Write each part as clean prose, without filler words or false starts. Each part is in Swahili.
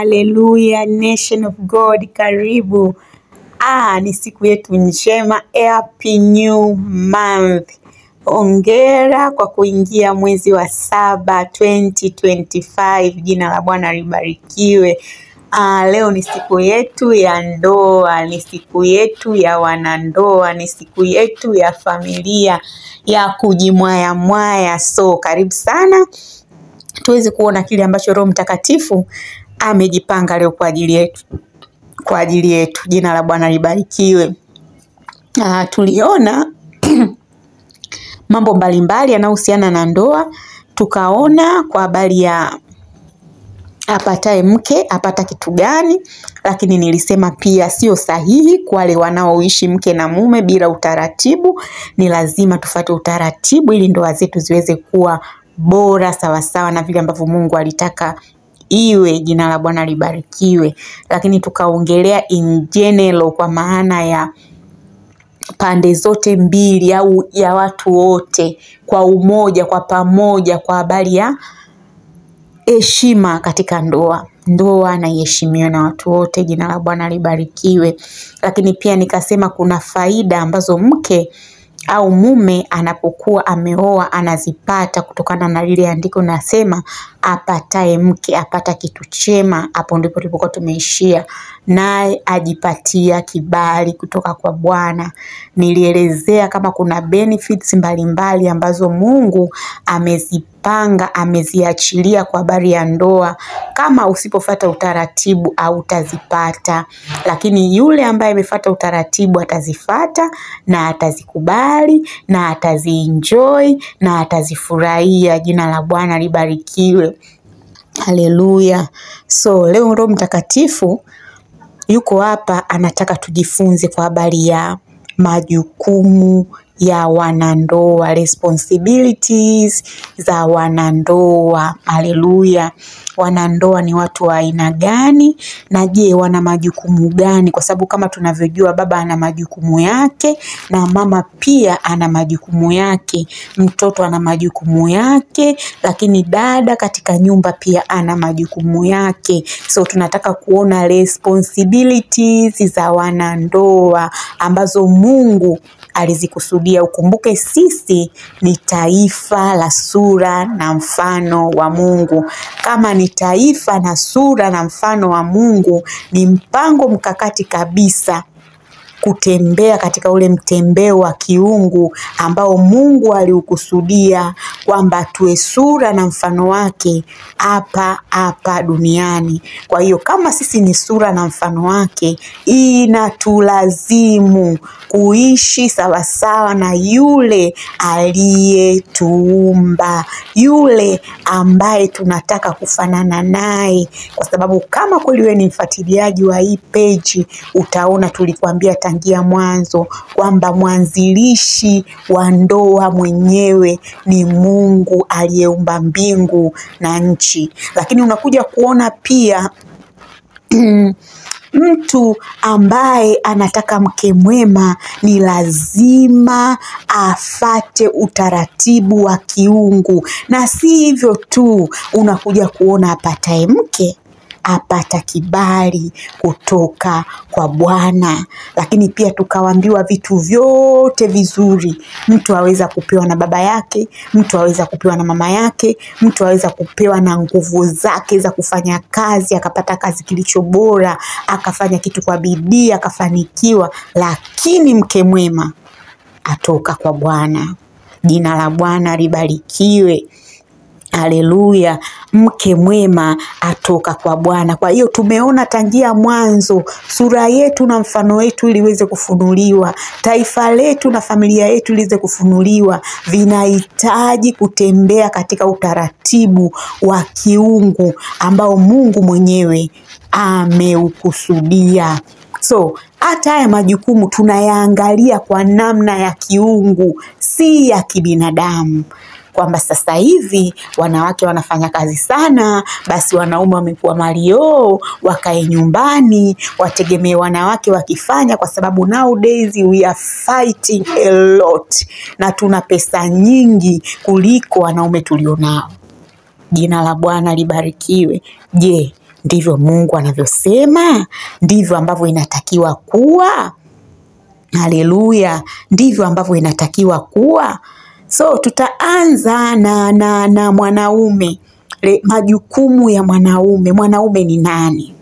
Hallelujah, Nation of God, karibu. Ni siku yetu njema, happy new month. Hongera kwa kuingia mwezi wa 7 2025. Jina la Bwana libarikiwe. Leo ni siku yetu ya ndoa, ni siku yetu ya wanandoa, ni siku yetu ya familia, ya kujimwaya mwaya. So karibu sana tuweze kuona kile ambacho Roho Mtakatifu amejipanga leo kwa ajili yetu. Jina la Bwana libarikiwe. Tuliona mambo mbalimbali yanayohusiana na ndoa. Tukaona kwa habari ya apataye mke apata kitu gani, lakini nilisema pia sio sahihi kwa wale wanaoishi mke na mume bila utaratibu. Ni lazima tufuate utaratibu ili ndoa zetu ziweze kuwa bora sawasawa na vile ambavyo Mungu alitaka iwe. Jina la Bwana libarikiwe. Lakini tukaongelea in general, kwa maana ya pande zote mbili au ya watu wote kwa umoja, kwa pamoja, kwa habari ya heshima katika ndoa. Ndoa na iheshimiwe na watu wote. Jina la Bwana libarikiwe. Lakini pia nikasema kuna faida ambazo mke au mume anapokuwa ameoa anazipata kutokana na lile andiko nasema apataye mke apata kitu chema. Hapo ndipo tulipokuwa tumeishia, naye ajipatia kibali kutoka kwa Bwana. Nilielezea kama kuna benefits mbalimbali ambazo Mungu amezipanga, ameziachilia kwa habari ya ndoa. Kama usipofuata utaratibu hautazipata, lakini yule ambaye amefuata utaratibu atazifata na atazikubali na atazienjoy na atazifurahia. Jina la Bwana libarikiwe. Haleluya. So leo Roho Mtakatifu yuko hapa, anataka tujifunze kwa habari ya majukumu ya wanandoa, responsibilities za wanandoa. Haleluya. Wanandoa ni watu wa aina gani, na je wana majukumu gani? Kwa sababu kama tunavyojua, baba ana majukumu yake na mama pia ana majukumu yake, mtoto ana majukumu yake, lakini dada katika nyumba pia ana majukumu yake. So tunataka kuona responsibilities za wanandoa ambazo Mungu alizikusudia. Ukumbuke sisi ni taifa la sura na mfano wa Mungu. Kama ni taifa na sura na mfano wa Mungu, ni mpango mkakati kabisa kutembea katika ule mtembeo wa kiungu ambao Mungu aliukusudia kwamba tuwe sura na mfano wake hapa duniani. Kwa hiyo kama sisi ni sura na mfano wake, inatulazimu kuishi sawasawa na yule aliyetuumba, yule ambaye tunataka kufanana naye. Kwa sababu kama kweli wewe ni mfuatiliaji wa hii page, utaona tulikuambia tangia mwanzo kwamba mwanzilishi wa ndoa mwenyewe ni Mungu aliyeumba mbingu na nchi. Lakini unakuja kuona pia mtu ambaye anataka mke mwema ni lazima afate utaratibu wa kiungu. Na si hivyo tu, unakuja kuona apataye mke apata kibali kutoka kwa Bwana. Lakini pia tukawaambiwa vitu vyote vizuri mtu aweza kupewa na baba yake, mtu aweza kupewa na mama yake, mtu aweza kupewa na nguvu zake za kufanya kazi, akapata kazi kilicho bora, akafanya kitu kwa bidii, akafanikiwa. Lakini mke mwema atoka kwa Bwana. Jina la Bwana libarikiwe. Haleluya. Mke mwema atoka kwa Bwana. Kwa hiyo tumeona tangia mwanzo sura yetu na mfano wetu iliweze kufunuliwa, taifa letu na familia yetu iliweze kufunuliwa, vinahitaji kutembea katika utaratibu wa kiungu ambao Mungu mwenyewe ameukusudia. So hata haya majukumu tunayaangalia kwa namna ya kiungu, si ya kibinadamu. Kwamba sasa hivi wanawake wanafanya kazi sana, basi wanaume wamekuwa malio, wakae nyumbani, wategemee wanawake wakifanya, kwa sababu nowadays we are fighting a lot na tuna pesa nyingi kuliko wanaume tulionao. Jina la Bwana libarikiwe. Je, ndivyo Mungu anavyosema, ndivyo ambavyo inatakiwa kuwa. Haleluya, ndivyo ambavyo inatakiwa kuwa. So tutaanza na mwanaume, majukumu ya mwanaume. Mwanaume ni nani?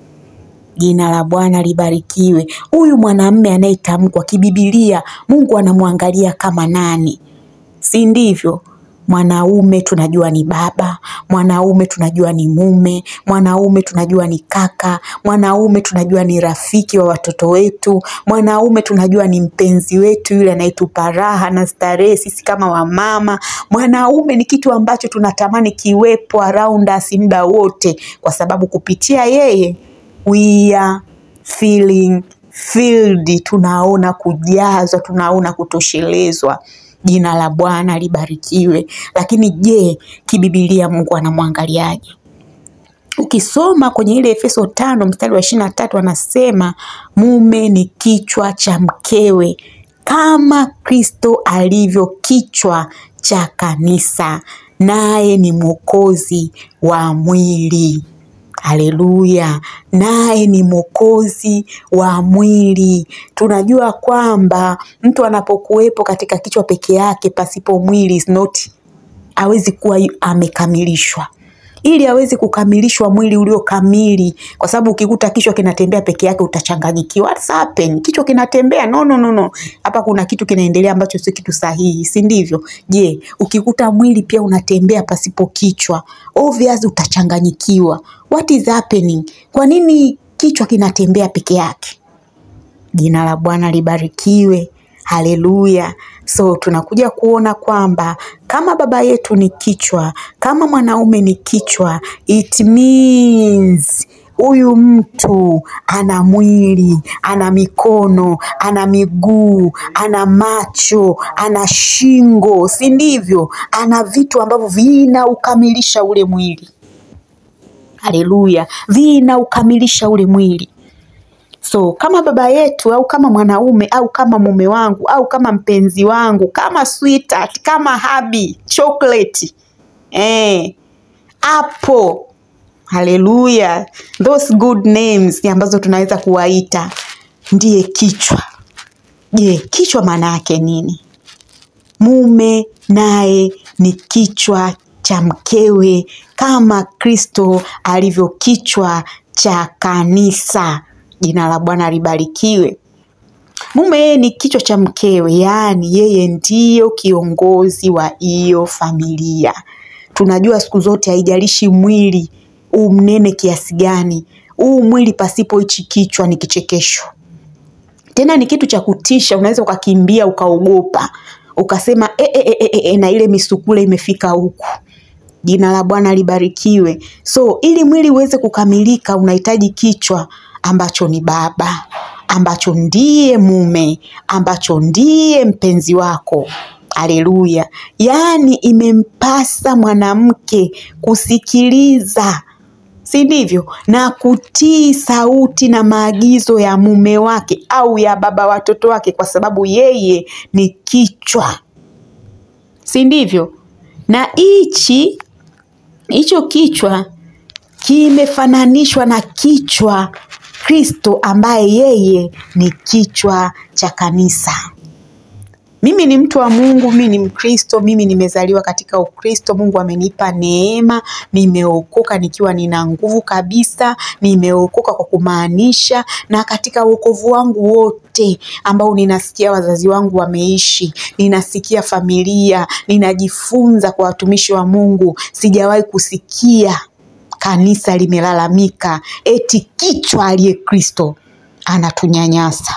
Jina la Bwana libarikiwe. Huyu mwanamume anayetamkwa kibibilia, Mungu anamwangalia kama nani? Si ndivyo? Mwanaume tunajua ni baba, mwanaume tunajua ni mume, mwanaume tunajua ni kaka, mwanaume tunajua ni rafiki wa watoto wetu, mwanaume tunajua ni mpenzi wetu yule anayetupa raha na starehe sisi kama wamama. Mwanaume ni kitu ambacho tunatamani kiwepo around us muda wote, kwa sababu kupitia yeye we are filled, tunaona kujazwa, tunaona kutoshelezwa. Jina la Bwana libarikiwe. Lakini je, kibibilia Mungu anamwangaliaje? Ukisoma kwenye ile Efeso 5 mstari wa 23 anasema mume ni kichwa cha mkewe kama Kristo alivyo kichwa cha kanisa, naye ni mwokozi wa mwili. Haleluya, naye ni mwokozi wa mwili. Tunajua kwamba mtu anapokuwepo katika kichwa peke yake pasipo mwili hawezi kuwa amekamilishwa. Ili aweze kukamilishwa mwili ulio kamili, kwa sababu ukikuta kichwa kinatembea peke yake utachanganyikiwa. What's happened? Kichwa kinatembea? No. Hapa kuna kitu kinaendelea ambacho si kitu sahihi, si ndivyo? Je, ukikuta mwili pia unatembea pasipo kichwa, obviously utachanganyikiwa. What is happening? Kwa nini kichwa kinatembea peke yake? Jina la Bwana libarikiwe. Haleluya. So tunakuja kuona kwamba kama baba yetu ni kichwa, kama mwanaume ni kichwa, it means huyu mtu ana mwili, ana mikono, ana miguu, ana macho, ana shingo, si ndivyo? Ana vitu ambavyo vinaukamilisha ule mwili. Haleluya, vinaukamilisha ule mwili. So kama baba yetu au kama mwanaume au kama mume wangu au kama mpenzi wangu, kama sweetheart, kama habi, chocolate, apple, haleluya, those good names ambazo tunaweza kuwaita, ndiye kichwa. Je, kichwa maana yake nini? Mume naye ni kichwa cha mkewe kama Kristo alivyo kichwa cha kanisa. Jina la Bwana libarikiwe. Mume yeye ni kichwa cha mkewe, yani yeye ndiyo kiongozi wa hiyo familia. Tunajua siku zote haijalishi mwili mnene kiasi gani, mwili pasipo hichi kichwa ni kichekesho. Tena ni kitu cha kutisha, unaweza ukakimbia ukaogopa, ukasema na ile misukule imefika huku. Jina la Bwana libarikiwe. So ili mwili uweze kukamilika unahitaji kichwa ambacho ni baba, ambacho ndiye mume, ambacho ndiye mpenzi wako. Haleluya. Yani imempasa mwanamke kusikiliza, si ndivyo, na kutii sauti na maagizo ya mume wake au ya baba watoto wake, kwa sababu yeye ni kichwa, si ndivyo? Na hicho kichwa kimefananishwa na kichwa Kristo ambaye yeye ni kichwa cha kanisa. Mimi ni mtu wa Mungu, mimi ni Mkristo, mimi nimezaliwa katika Ukristo. Mungu amenipa neema, nimeokoka nikiwa nina nguvu kabisa, nimeokoka kwa kumaanisha, na katika wokovu wangu wote ambao ninasikia wazazi wangu wameishi, ninasikia familia, ninajifunza kwa watumishi wa Mungu, sijawahi kusikia kanisa limelalamika eti kichwa aliye Kristo anatunyanyasa,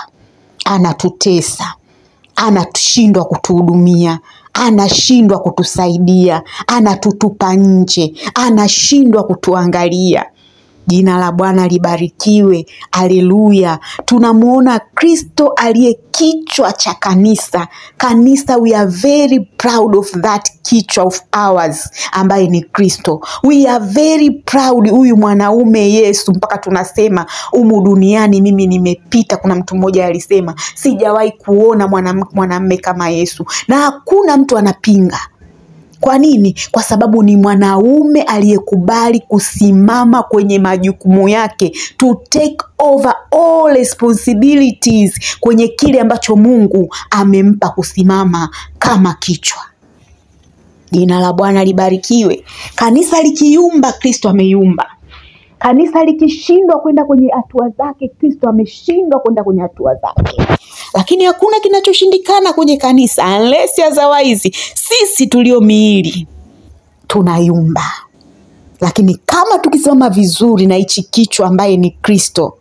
anatutesa, anashindwa kutuhudumia, anashindwa kutusaidia, anatutupa nje, anashindwa kutuangalia. Jina la Bwana libarikiwe. Haleluya. Tunamuona Kristo aliye kichwa cha kanisa. Kanisa, we are very proud of that kichwa of ours ambaye ni Kristo. We are very proud huyu mwanaume Yesu, mpaka tunasema humu duniani mimi nimepita. Kuna mtu mmoja alisema sijawahi kuona mwanamume kama Yesu, na hakuna mtu anapinga. Kwa nini? Kwa sababu ni mwanaume aliyekubali kusimama kwenye majukumu yake, to take over all responsibilities kwenye kile ambacho Mungu amempa kusimama kama kichwa. Jina la Bwana libarikiwe. Kanisa likiyumba, Kristo ameyumba. Kanisa likishindwa kwenda kwenye hatua zake, Kristo ameshindwa kwenda kwenye hatua zake. Lakini hakuna kinachoshindikana kwenye kanisa unless otherwise sisi tulio miili tunayumba. Lakini kama tukisimama vizuri na hichi kichwa ambaye ni Kristo,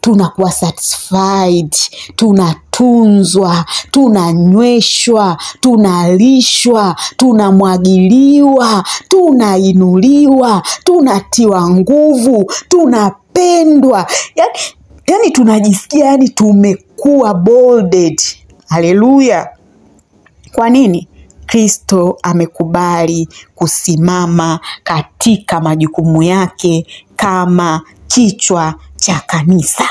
tunakuwa satisfied, tunatunzwa, tunanyweshwa, tunalishwa, tunamwagiliwa, tunainuliwa, tunatiwa nguvu, tunapendwa. Yani tunajisikia yani tumekuwa bolded. Haleluya. Kwa nini? Kristo amekubali kusimama katika majukumu yake kama kichwa cha kanisa.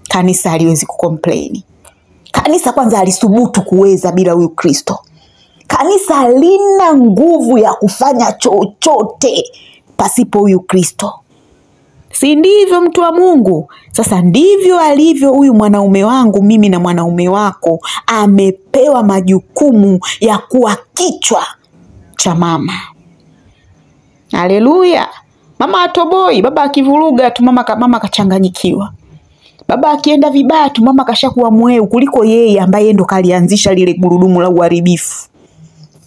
Kanisa haliwezi kucomplain. Kanisa kwanza alisubutu kuweza bila huyu Kristo. Kanisa halina nguvu ya kufanya chochote pasipo huyu Kristo. Si ndivyo mtu wa Mungu? Sasa ndivyo alivyo huyu mwanaume wangu mimi na mwanaume wako, amepewa majukumu ya kuwa kichwa cha mama. Haleluya. Mama atoboi, baba akivuruga tu mama kachanganyikiwa. Baba akienda vibaya tu mama kashakuwa mweu kuliko yeye ambaye ndo kalianzisha lile gurudumu la uharibifu.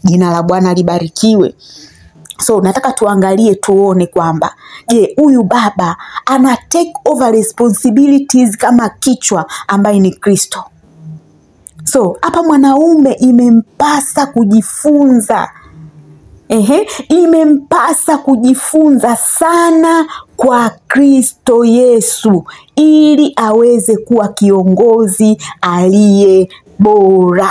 Jina la Bwana libarikiwe. So nataka tuangalie tuone kwamba je, huyu baba ana take over responsibilities kama kichwa ambaye ni Kristo. So hapa mwanaume imempasa kujifunza. Imempasa kujifunza sana kwa Kristo Yesu ili aweze kuwa kiongozi aliye bora.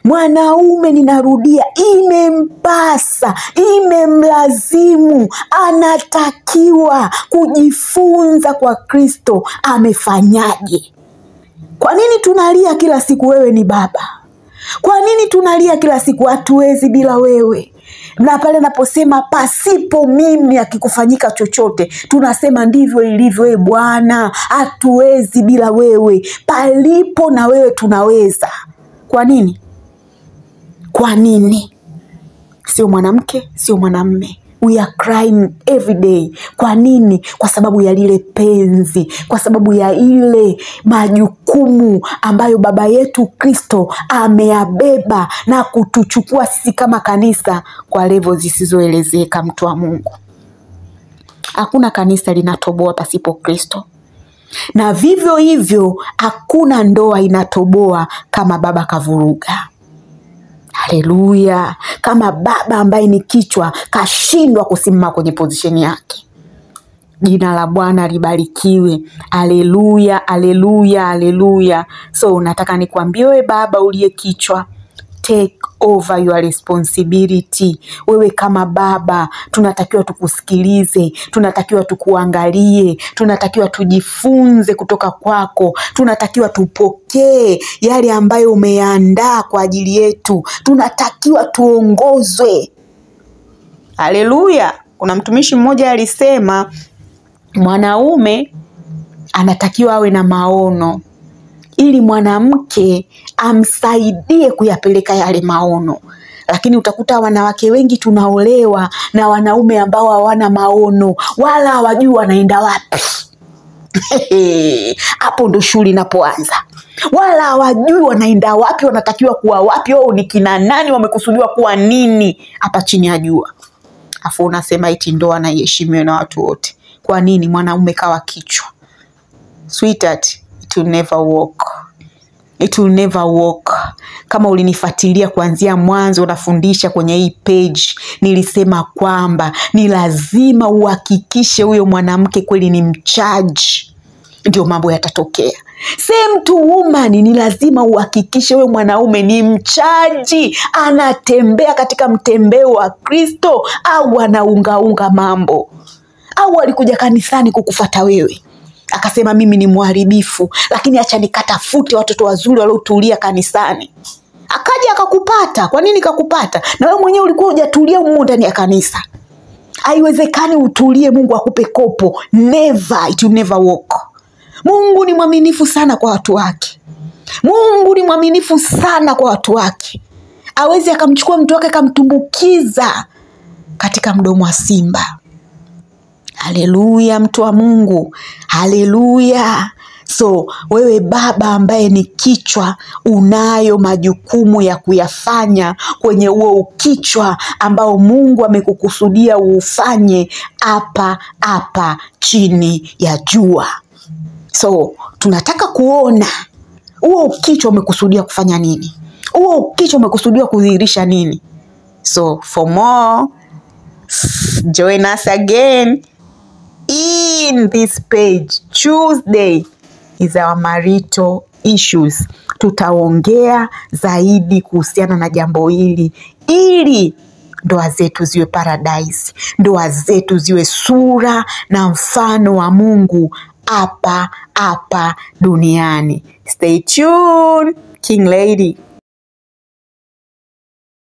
Mwanaume, ninarudia, imempasa, imemlazimu, anatakiwa kujifunza kwa Kristo amefanyaje. Kwa nini tunalia kila siku wewe ni baba? Kwa nini tunalia kila siku hatuwezi bila wewe? Na pale naposema pasipo mimi akikufanyika chochote, tunasema ndivyo ilivyo Bwana, hatuwezi bila wewe. Palipo na wewe tunaweza. Kwa nini? Kwa nini? Sio mwanamke, sio mwanamume. We are crying every day. Kwa nini? Kwa sababu ya lile penzi, kwa sababu ya ile majukumu ambayo baba yetu Kristo ameabeba na kutuchukua sisi kama kanisa kwa level zisizoelezeka. Mtu wa Mungu, hakuna kanisa linatoboa pasipo Kristo, na vivyo hivyo hakuna ndoa inatoboa kama baba kavuruga. Haleluya. Kama baba ambaye ni kichwa kashindwa kusimama kwenye position yake. Jina la Bwana libarikiwe. Haleluya, haleluya, haleluya. So nataka nikwambie wewe baba uliye kichwa, take over your responsibility. Wewe kama baba tunatakiwa tukusikilize, tunatakiwa tukuangalie, tunatakiwa tujifunze kutoka kwako, tunatakiwa tupokee yale ambayo umeandaa kwa ajili yetu, tunatakiwa tuongozwe. Haleluya. Kuna mtumishi mmoja alisema mwanaume anatakiwa awe na maono ili mwanamke amsaidie kuyapeleka yale maono. Lakini utakuta wanawake wengi tunaolewa na wanaume ambao hawana maono wala hawajui wanaenda wapi. Hapo ndo shule inapoanza. Wala hawajui wanaenda wapi, wanatakiwa kuwa wapi, wao ni kina nani, wamekusudiwa kuwa nini hapa chini ya jua. Afu unasema eti ndoa na iheshimiwe na watu wote. Kwa nini? Mwanaume kawa kichwa. Sweetheart, it will never work. It will never work. Kama ulinifuatilia kuanzia mwanzo unafundisha kwenye hii page, nilisema kwamba ni lazima uhakikishe huyo mwanamke kweli ni mchaji, ndio mambo yatatokea. Same to woman, ni lazima uhakikishe huyo mwanaume ni mchaji, anatembea katika mtembeo wa Kristo, au anaungaunga mambo, au alikuja kanisani kukufuata wewe akasema mimi ni mharibifu, lakini acha nikatafute watoto wazuri waliotulia kanisani. Akaja akakupata. Kwa nini kakupata? Na wewe mwenyewe ulikuwa hujatulia huko ndani ya kanisa. Haiwezekani utulie Mungu akupe kopo. Never, it will never work. Mungu ni mwaminifu sana kwa watu wake. Mungu ni mwaminifu sana kwa watu wake. Hawezi akamchukua mtu wake akamtumbukiza katika mdomo wa simba. Haleluya, mtu wa Mungu. Haleluya. So wewe baba ambaye ni kichwa, unayo majukumu ya kuyafanya kwenye huo ukichwa ambao Mungu amekukusudia ufanye hapa chini ya jua. So tunataka kuona huo kichwa umekusudia kufanya nini? Huo kichwa umekusudia kudhihirisha nini? So for more, join us again in this page. Tuesday is our marital issues. Tutaongea zaidi kuhusiana na jambo hili ili ndoa zetu ziwe paradise, ndoa zetu ziwe sura na mfano wa Mungu hapa duniani. Stay tuned, King Lady.